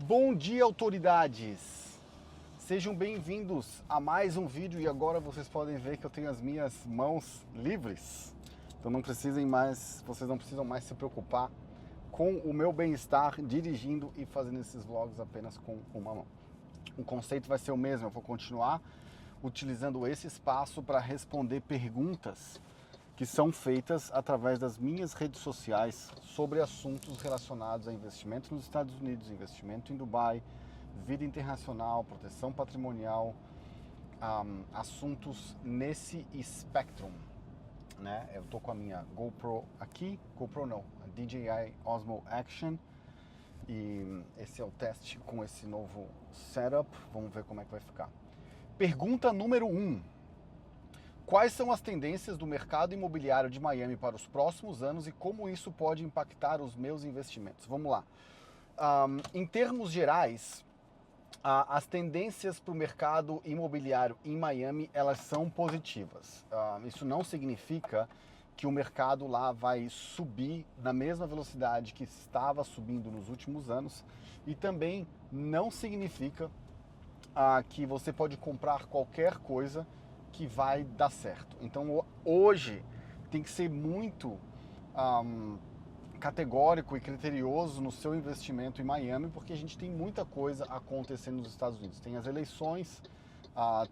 Bom dia, autoridades! Sejam bem-vindos a mais um vídeo e agora vocês podem ver que eu tenho as minhas mãos livres. Então vocês não precisam mais se preocupar com o meu bem-estar dirigindo e fazendo esses vlogs apenas com uma mão. O conceito vai ser o mesmo, eu vou continuar utilizando esse espaço para responder perguntas que são feitas através das minhas redes sociais sobre assuntos relacionados a investimento nos Estados Unidos, investimento em Dubai, vida internacional, proteção patrimonial, assuntos nesse espectro, né? Eu tô com a minha GoPro aqui, GoPro não, a DJI Osmo Action, e esse é o teste com esse novo setup. Vamos ver como é que vai ficar. Pergunta número 1. Quais são as tendências do mercado imobiliário de Miami para os próximos anos e como isso pode impactar os meus investimentos? Vamos lá. Em termos gerais, as tendências para o mercado imobiliário em Miami, elas são positivas. Isso não significa que o mercado lá vai subir na mesma velocidade que estava subindo nos últimos anos, e também não significa que você pode comprar qualquer coisa que vai dar certo. Então hoje tem que ser muito categórico e criterioso no seu investimento em Miami, porque a gente tem muita coisa acontecendo nos Estados Unidos. Tem as eleições,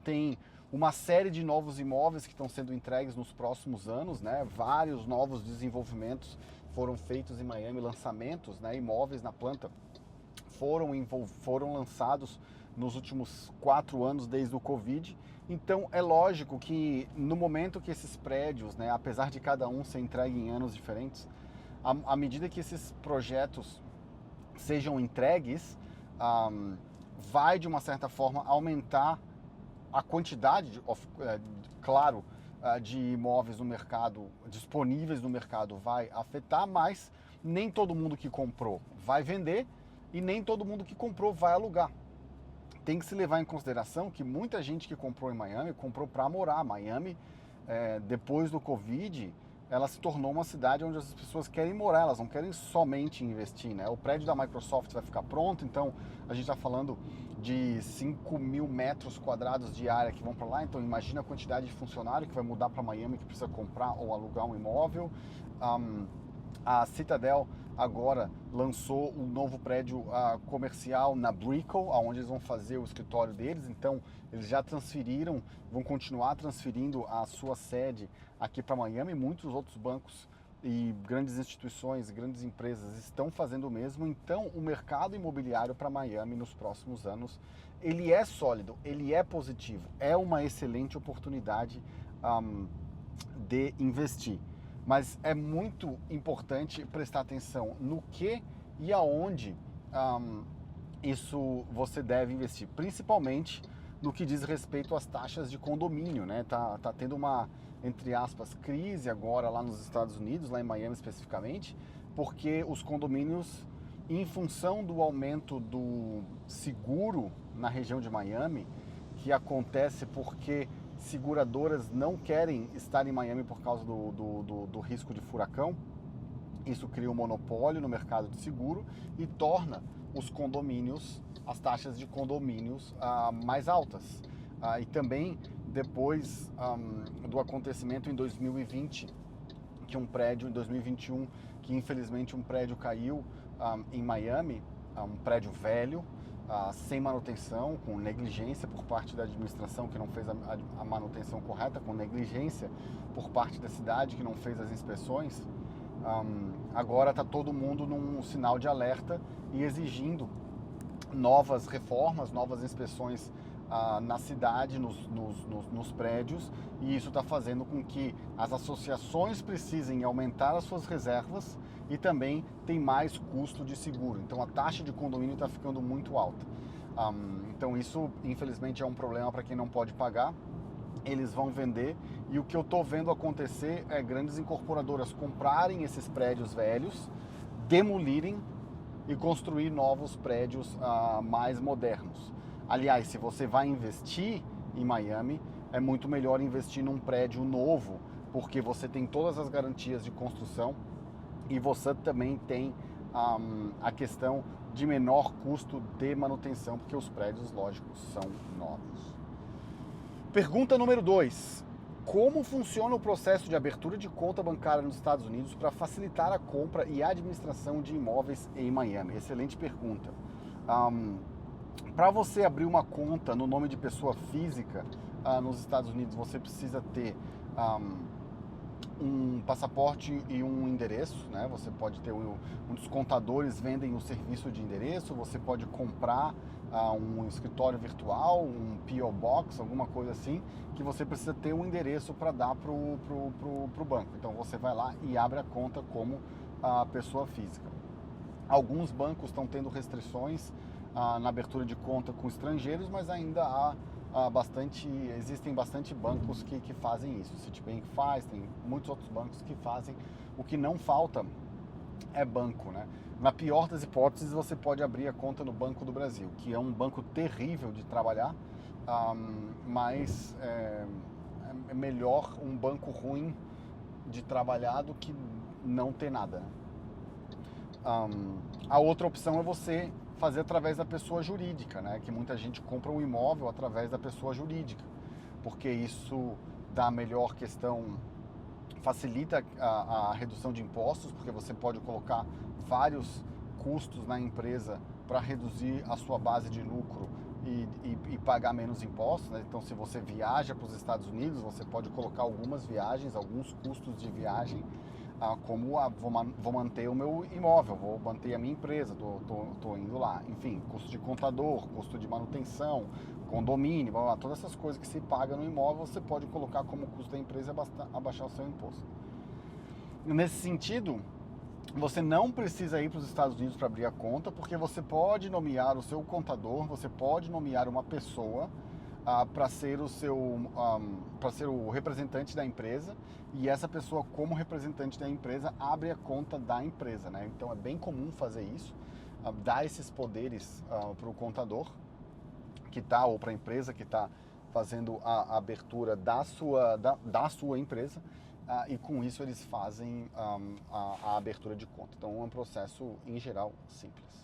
tem uma série de novos imóveis que estão sendo entregues nos próximos anos, né? Vários novos desenvolvimentos foram feitos em Miami, lançamentos, né? Imóveis na planta foram lançados nos últimos 4 anos desde o Covid. Então é lógico que no momento que esses prédios, né, apesar de cada um ser entregue em anos diferentes, à medida que esses projetos sejam entregues, vai de uma certa forma aumentar a quantidade, claro, de imóveis no mercado, disponíveis no mercado, vai afetar, mas nem todo mundo que comprou vai vender e nem todo mundo que comprou vai alugar. Tem que se levar em consideração que muita gente que comprou em Miami, comprou para morar. Miami, depois do Covid, ela se tornou uma cidade onde as pessoas querem morar, elas não querem somente investir, né? O prédio da Microsoft vai ficar pronto, então a gente está falando de 5 mil metros quadrados de área que vão para lá, então imagina a quantidade de funcionário que vai mudar para Miami, que precisa comprar ou alugar um imóvel. A Citadel agora lançou um novo prédio comercial na Brickell, onde eles vão fazer o escritório deles. Então eles já transferiram, vão continuar transferindo a sua sede aqui para Miami. Muitos outros bancos e grandes instituições, grandes empresas estão fazendo o mesmo. Então o mercado imobiliário para Miami nos próximos anos, ele é sólido, ele é positivo, é uma excelente oportunidade de investir. Mas é muito importante prestar atenção no que e aonde isso você deve investir, principalmente no que diz respeito às taxas de condomínio, né? Tá tendo uma, entre aspas, crise agora lá nos Estados Unidos, lá em Miami especificamente, porque os condomínios, em função do aumento do seguro na região de Miami, que acontece porque seguradoras não querem estar em Miami por causa do risco de furacão. Isso cria um monopólio no mercado de seguro e torna os condomínios, as taxas de condomínios mais altas. E também depois do acontecimento em 2020, que um prédio, em 2021, que infelizmente um prédio caiu em Miami, um prédio velho, sem manutenção, com negligência por parte da administração que não fez a manutenção correta, com negligência por parte da cidade que não fez as inspeções. Agora está todo mundo num sinal de alerta e exigindo novas reformas, novas inspeções na cidade, nos prédios, e isso está fazendo com que as associações precisem aumentar as suas reservas e também tem mais custo de seguro. Então a taxa de condomínio está ficando muito alta. Então isso, infelizmente, é um problema para quem não pode pagar. Eles vão vender, e o que eu estou vendo acontecer é grandes incorporadoras comprarem esses prédios velhos, demolirem e construir novos prédios mais modernos. Aliás, se você vai investir em Miami, é muito melhor investir num prédio novo, porque você tem todas as garantias de construção e você também tem a questão de menor custo de manutenção, porque os prédios, lógico, são novos. Pergunta número 2. Como funciona o processo de abertura de conta bancária nos Estados Unidos para facilitar a compra e administração de imóveis em Miami? Excelente pergunta. Para você abrir uma conta no nome de pessoa física nos Estados Unidos, você precisa ter um passaporte e um endereço, né? Você pode ter um dos contadores vendem o serviço de endereço, você pode comprar um escritório virtual, um P.O. Box, alguma coisa assim, que você precisa ter um endereço para dar pro banco. Então você vai lá e abre a conta como pessoa física. Alguns bancos estão tendo restrições na abertura de conta com estrangeiros, mas ainda existem bastante bancos que fazem isso. O Citibank faz, tem muitos outros bancos que fazem. O que não falta é banco, né? Na pior das hipóteses, você pode abrir a conta no Banco do Brasil, que é um banco terrível de trabalhar, mas é melhor um banco ruim de trabalhar do que não ter nada. A outra opção é você fazer através da pessoa jurídica, né? Que muita gente compra um imóvel através da pessoa jurídica, porque isso dá a melhor questão, facilita a redução de impostos, porque você pode colocar vários custos na empresa para reduzir a sua base de lucro e pagar menos impostos, né? Então, se você viaja para os Estados Unidos, você pode colocar algumas viagens, alguns custos de viagem, como vou manter o meu imóvel, vou manter a minha empresa, tô indo lá, enfim, custo de contador, custo de manutenção, condomínio, blá, blá, todas essas coisas que se paga no imóvel, você pode colocar como custo da empresa e abaixar o seu imposto. Nesse sentido, você não precisa ir para os Estados Unidos para abrir a conta, porque você pode nomear o seu contador, você pode nomear uma pessoa para ser o representante da empresa, e essa pessoa, como representante da empresa, abre a conta da empresa, né? Então é bem comum fazer isso, dar esses poderes para o contador que está, ou para a empresa que está fazendo a abertura da sua empresa, e com isso eles fazem a abertura de conta. Então é um processo, em geral, simples.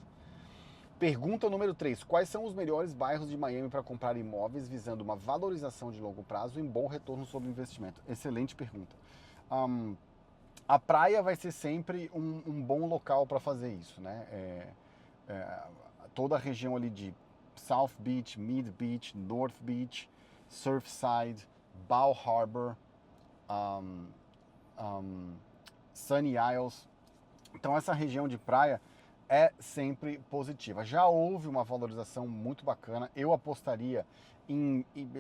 Pergunta número 3. Quais são os melhores bairros de Miami para comprar imóveis visando uma valorização de longo prazo e bom retorno sobre investimento? Excelente pergunta. A praia vai ser sempre um bom local para fazer isso, né? Toda a região ali de South Beach, Mid Beach, North Beach, Surfside, Bal Harbour, Sunny Isles. Então essa região de praia é sempre positiva. Já houve uma valorização muito bacana. Eu apostaria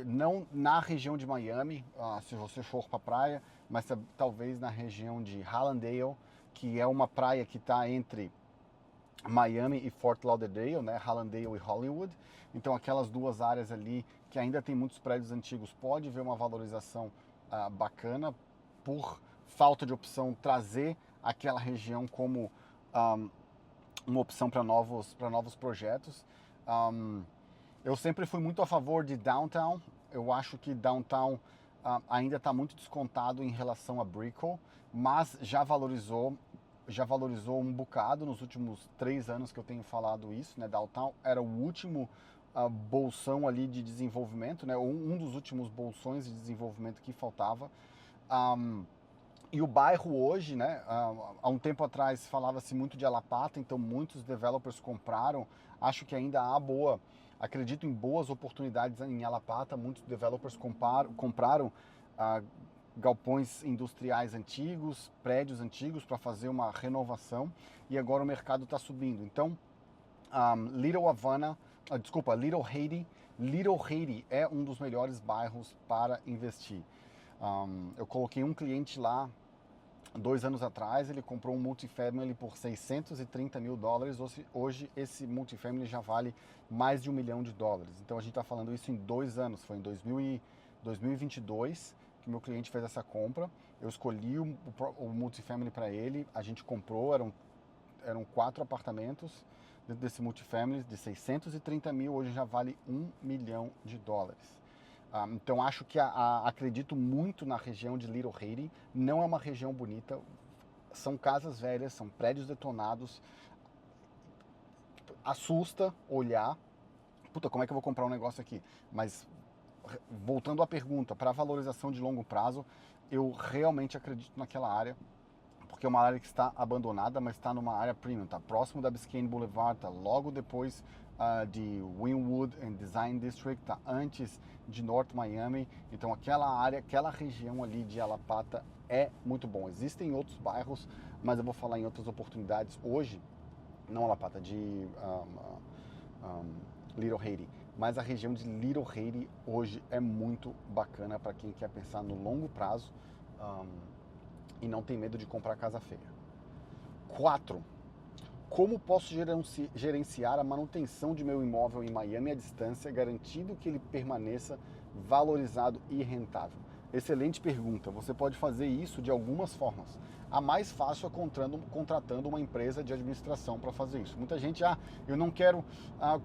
não na região de Miami, se você for para a praia, mas talvez na região de Hallandale, que é uma praia que está entre Miami e Fort Lauderdale, né? Hallandale e Hollywood. Então aquelas duas áreas ali que ainda tem muitos prédios antigos, pode ver uma valorização bacana, por falta de opção, trazer aquela região como uma opção para novos projetos. Eu sempre fui muito a favor de Downtown. Eu acho que Downtown ainda está muito descontado em relação a Brickell, mas já valorizou um bocado nos últimos 3 anos que eu tenho falado isso, né? Downtown era o último bolsão ali de desenvolvimento, né? Um dos últimos bolsões de desenvolvimento que faltava. E o bairro hoje, né, há um tempo atrás falava-se muito de Alapata, então muitos developers compraram. Acho que ainda acredito em boas oportunidades em Alapata. Muitos developers compraram galpões industriais antigos, prédios antigos para fazer uma renovação, e agora o mercado está subindo. Então, Little Haiti é um dos melhores bairros para investir. Eu coloquei um cliente lá 2 anos atrás, ele comprou um multifamily por $630 mil. Hoje esse multifamily já vale mais de $1 milhão. Então a gente está falando isso em 2 anos. Foi em 2022 que meu cliente fez essa compra. Eu escolhi o multifamily para ele, a gente comprou, eram 4 apartamentos dentro desse multifamily de 630 mil, hoje já vale $1 milhão. Então acho que acredito muito na região de Little Haiti. Não é uma região bonita, são casas velhas, são prédios detonados. assusta olhar, puta, como é que eu vou comprar um negócio aqui? Mas voltando à pergunta, para valorização de longo prazo, eu realmente acredito naquela área, porque é uma área que está abandonada, mas está numa área premium, está próximo da Biscayne Boulevard, está logo depois de Wynwood and Design District, está antes de North Miami, então aquela área, aquela região ali de Alapata é muito bom. Existem outros bairros, mas eu vou falar em outras oportunidades hoje, não Alapata, de Little Haiti, mas a região de Little Haiti hoje é muito bacana para quem quer pensar no longo prazo e não tem medo de comprar casa feia. 4. Como posso gerenciar a manutenção de meu imóvel em Miami à distância, garantindo que ele permaneça valorizado e rentável? Excelente pergunta. Você pode fazer isso de algumas formas. A mais fácil é contratando uma empresa de administração para fazer isso. Muita gente, eu não quero,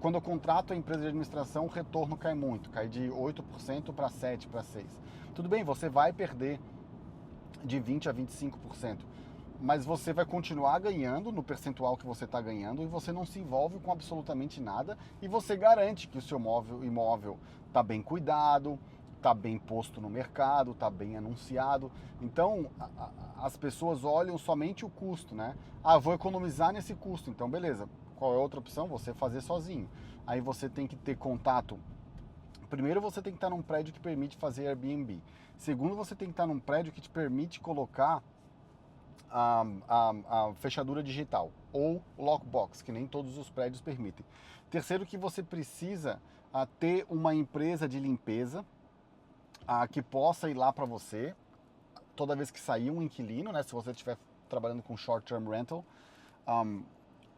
quando eu contrato a empresa de administração, o retorno cai muito, cai de 8% para 7%, para 6%. Tudo bem, você vai perder de 20% a 25%. Mas você vai continuar ganhando no percentual que você está ganhando e você não se envolve com absolutamente nada e você garante que o seu imóvel está bem cuidado, está bem posto no mercado, está bem anunciado. Então, as pessoas olham somente o custo, né? Eu vou economizar nesse custo, então beleza. Qual é a outra opção? Você fazer sozinho. Aí você tem que ter contato. Primeiro, você tem que estar num prédio que permite fazer Airbnb. Segundo, você tem que estar num prédio que te permite colocar a fechadura digital ou lockbox, que nem todos os prédios permitem. Terceiro, que você precisa ter uma empresa de limpeza que possa ir lá para você toda vez que sair um inquilino, né? Se você estiver trabalhando com short-term rental,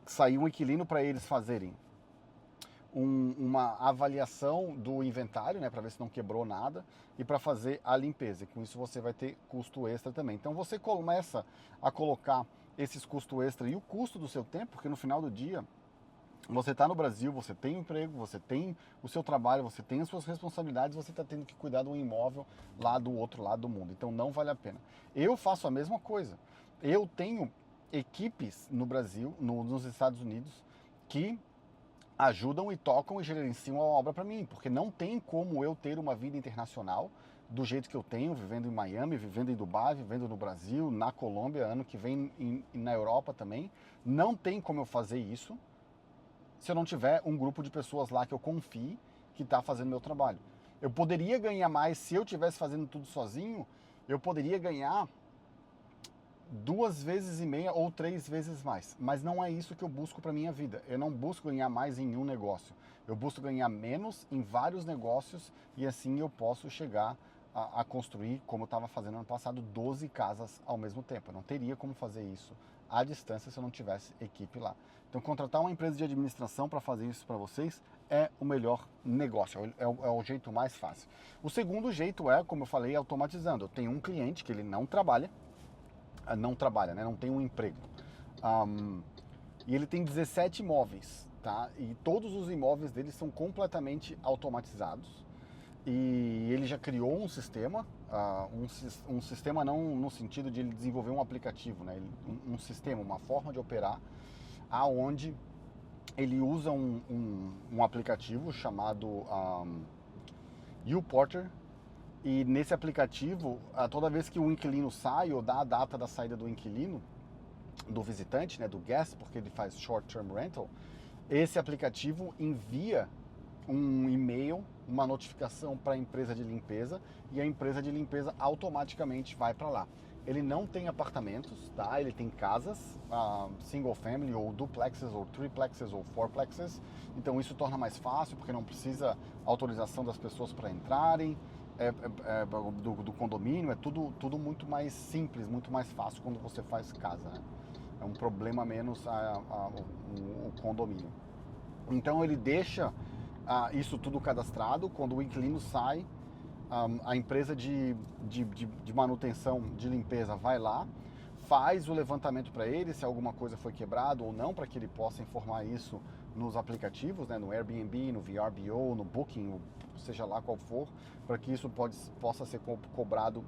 sair um inquilino para eles fazerem uma avaliação do inventário, né, para ver se não quebrou nada e para fazer a limpeza. E com isso você vai ter custo extra também. Então você começa a colocar esses custos extra e o custo do seu tempo, porque no final do dia você está no Brasil, você tem um emprego, você tem o seu trabalho, você tem as suas responsabilidades, você está tendo que cuidar de um imóvel lá do outro lado do mundo. Então não vale a pena. Eu faço a mesma coisa. Eu tenho equipes no Brasil, nos Estados Unidos, que ajudam e tocam e gerenciam a obra para mim, porque não tem como eu ter uma vida internacional do jeito que eu tenho, vivendo em Miami, vivendo em Dubai, vivendo no Brasil, na Colômbia, ano que vem na Europa também. Não tem como eu fazer isso se eu não tiver um grupo de pessoas lá que eu confie que está fazendo meu trabalho. Eu poderia ganhar mais se eu estivesse fazendo tudo sozinho, eu poderia ganhar 2,5 vezes ou 3 vezes mais. Mas não é isso que eu busco para minha vida. Eu não busco ganhar mais em um negócio. Eu busco ganhar menos em vários negócios e assim eu posso chegar a construir, como eu estava fazendo ano passado, 12 casas ao mesmo tempo. Eu não teria como fazer isso à distância se eu não tivesse equipe lá. Então, contratar uma empresa de administração para fazer isso para vocês é o melhor negócio, é o jeito mais fácil. O segundo jeito é, como eu falei, automatizando. Eu tenho um cliente que ele não trabalha, né? Não tem um emprego. E ele tem 17 imóveis, tá? E todos os imóveis dele são completamente automatizados. E ele já criou um sistema, um sistema não no sentido de ele desenvolver um aplicativo, né? Um sistema, uma forma de operar, aonde ele usa um aplicativo chamado U-Porter. E nesse aplicativo, toda vez que o inquilino sai ou dá a data da saída do inquilino, do visitante, né, do guest, porque ele faz short-term rental, esse aplicativo envia um e-mail, uma notificação para a empresa de limpeza e a empresa de limpeza automaticamente vai para lá. Ele não tem apartamentos, tá? Ele tem casas, single family ou duplexes ou triplexes ou fourplexes. Então isso torna mais fácil porque não precisa autorização das pessoas para entrarem. Do condomínio, é tudo muito mais simples, muito mais fácil quando você faz casa, né? É um problema menos o condomínio. Então ele deixa isso tudo cadastrado. Quando o inquilino sai, a empresa de manutenção, de limpeza vai lá, faz o levantamento para ele, se alguma coisa foi quebrada ou não, para que ele possa informar isso nos aplicativos, né, no Airbnb, no VRBO, no Booking, seja lá qual for, para que isso possa ser cobrado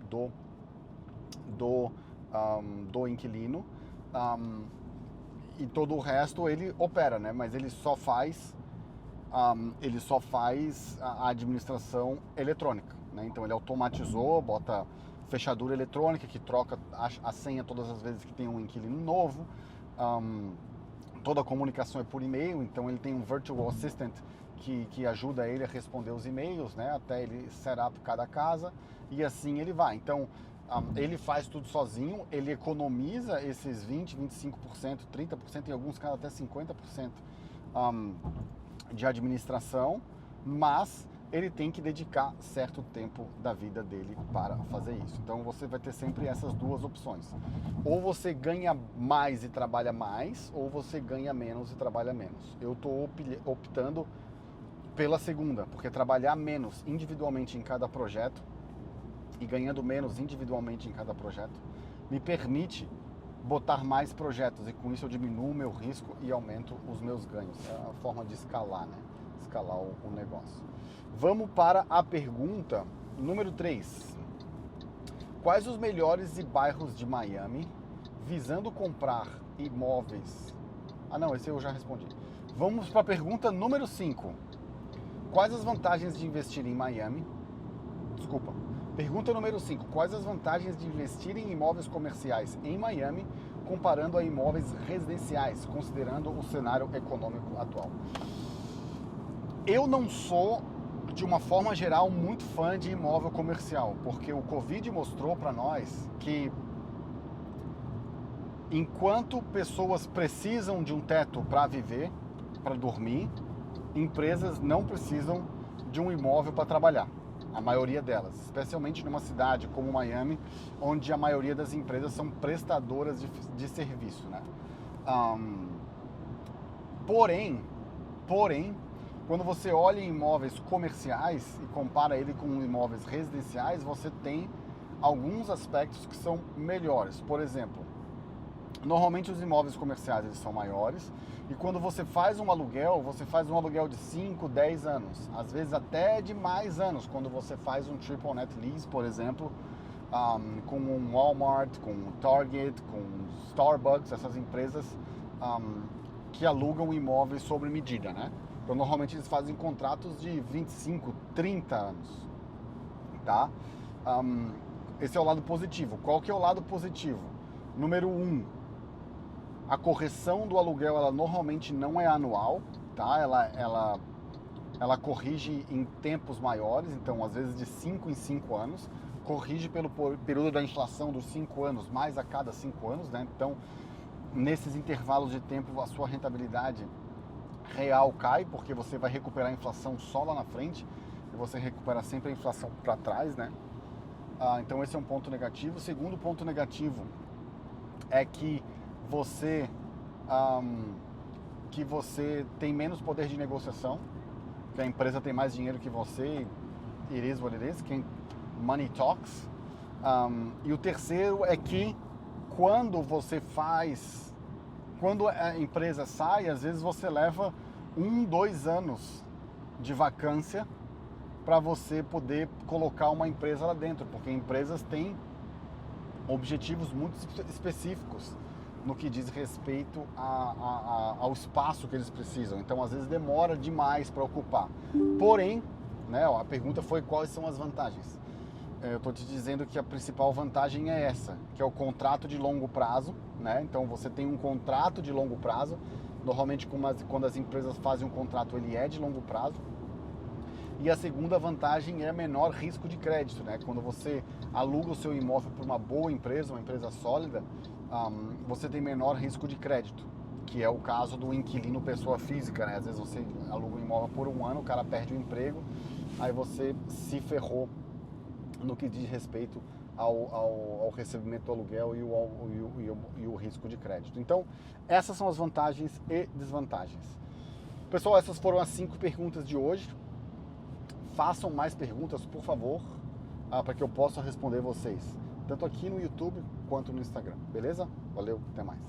do inquilino. e todo o resto ele opera, né? Mas ele só faz a administração eletrônica, né? Então ele automatizou, bota fechadura eletrônica que troca a senha todas as vezes que tem um inquilino novo. Toda a comunicação é por e-mail, então ele tem um virtual assistant que ajuda ele a responder os e-mails, né? Até ele setup cada casa e assim ele vai. Então ele faz tudo sozinho, ele economiza esses 20%, 25%, 30%, em alguns casos até 50% de administração, mas ele tem que dedicar certo tempo da vida dele para fazer isso. Então você vai ter sempre essas duas opções. Ou você ganha mais e trabalha mais, ou você ganha menos e trabalha menos. Eu estou optando pela segunda, porque trabalhar menos individualmente em cada projeto e ganhando menos individualmente em cada projeto me permite botar mais projetos e com isso eu diminuo o meu risco e aumento os meus ganhos. É a forma de escalar, né? Escalar o negócio. Vamos para a pergunta número 3. Quais os melhores bairros de Miami visando comprar imóveis? Não, esse eu já respondi. Vamos para a pergunta número 5. Quais as vantagens de investir em Miami? Desculpa. Pergunta número 5. Quais as vantagens de investir em imóveis comerciais em Miami comparando a imóveis residenciais, considerando o cenário econômico atual? Eu não sou, de uma forma geral, muito fã de imóvel comercial, porque o Covid mostrou para nós que enquanto pessoas precisam de um teto para viver, para dormir, empresas não precisam de um imóvel para trabalhar. A maioria delas, especialmente numa cidade como Miami, onde a maioria das empresas são prestadoras de serviço, né? Porém, quando você olha em imóveis comerciais e compara ele com imóveis residenciais, você tem alguns aspectos que são melhores. Por exemplo, normalmente os imóveis comerciais eles são maiores e quando você faz um aluguel, você faz um aluguel de 5, 10 anos, às vezes até de mais anos, quando você faz um triple net lease, por exemplo, com um Walmart, com um Target, com Starbucks, essas empresas que alugam imóveis sobre medida, né? Então normalmente eles fazem contratos de 25, 30 anos, tá? Esse é o lado positivo. Qual que é o lado positivo? Número 1, a correção do aluguel, ela normalmente não é anual, tá? Ela corrige em tempos maiores, então às vezes de 5 em 5 anos, corrige pelo período da inflação dos 5 anos, mais a cada 5 anos, né? Então, nesses intervalos de tempo, a sua rentabilidade real cai, porque você vai recuperar a inflação só lá na frente, e você recupera sempre a inflação para trás, né? Então esse é um ponto negativo. O segundo ponto negativo é que você tem menos poder de negociação, que a empresa tem mais dinheiro que você, it is what it is, money talks. E o terceiro é que quando a empresa sai, às vezes você leva 1, 2 anos de vacância para você poder colocar uma empresa lá dentro, porque empresas têm objetivos muito específicos no que diz respeito ao espaço que eles precisam. Então, às vezes, demora demais para ocupar. Porém, né, a pergunta foi quais são as vantagens. Eu estou te dizendo que a principal vantagem é essa, que é o contrato de longo prazo, né? Então, você tem um contrato de longo prazo. Normalmente, quando as empresas fazem um contrato, ele é de longo prazo. E a segunda vantagem é menor risco de crédito, né? Quando você aluga o seu imóvel para uma boa empresa, uma empresa sólida, você tem menor risco de crédito, que é o caso do inquilino pessoa física, né? Às vezes você aluga um imóvel por 1 ano, o cara perde o emprego, aí você se ferrou no que diz respeito ao recebimento do aluguel e o risco de crédito. Então, essas são as vantagens e desvantagens. Pessoal, essas foram as 5 perguntas de hoje. Façam mais perguntas, por favor, para que eu possa responder vocês, tanto aqui no YouTube quanto no Instagram, beleza? Valeu, até mais.